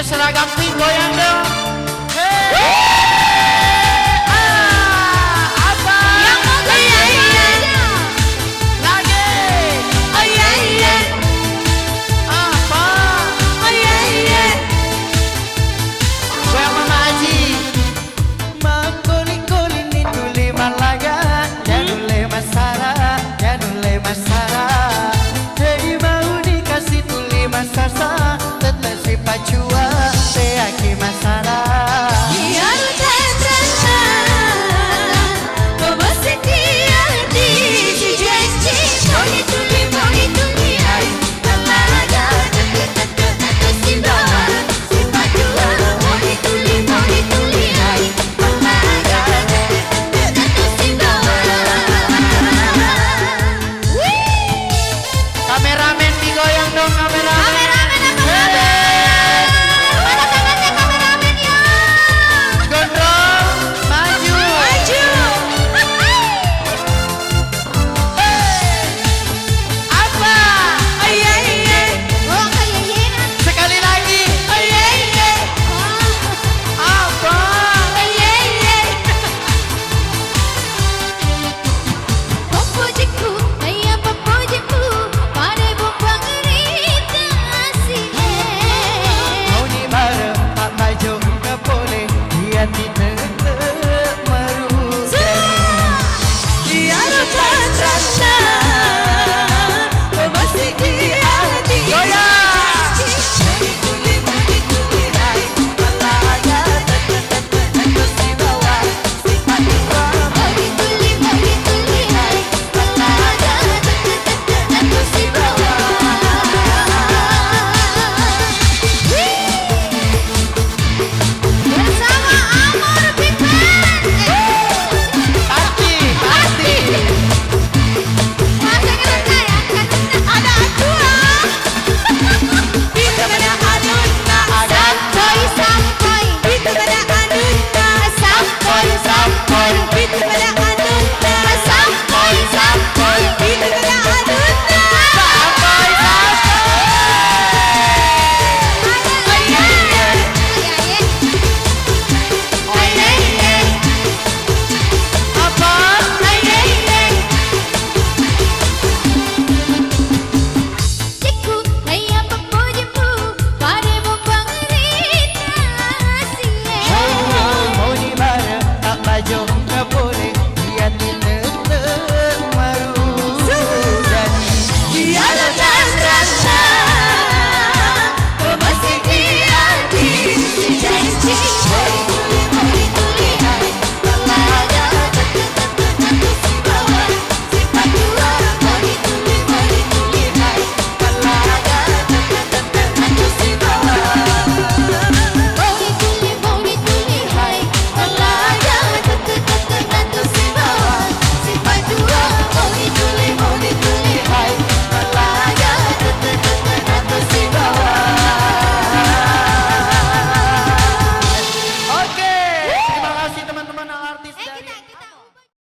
seragam pink goyang dong. Apa? Yang mau goyang aja. Lagi. Oh iya iya. Apa? Oh iya iya. Goyang Mama Aji. Mangkoli-koli ni tuli malaga, janule masara, janule masara. Hei mau dikasih tuli masasa, tetap si pacua, teaki masara. Kameramen digoyang dong, kameramen. Mana tangannya kameramen ya? Gondrong, maju. Maju. Apa? Oh iya iya. Oh kayak iya. Sekali lagi. Oh iya iya. Apa? Oh iya iya. Popojiku, ayah popojiku, pada bumbang cerita asih. Mau di bareng Pak Bajo nggak boleh, dia tidak merugi. Dia Rasa masih di hati. goyang. Bagi tuli hai, pelaga aku si bawa. Bersama Amor Big Band. Pasti, pasti. Masa ngerti ya? Ada acuan. Itu mana aduna sampai sampai. Itu mana aduna sampai sampai. Itu mana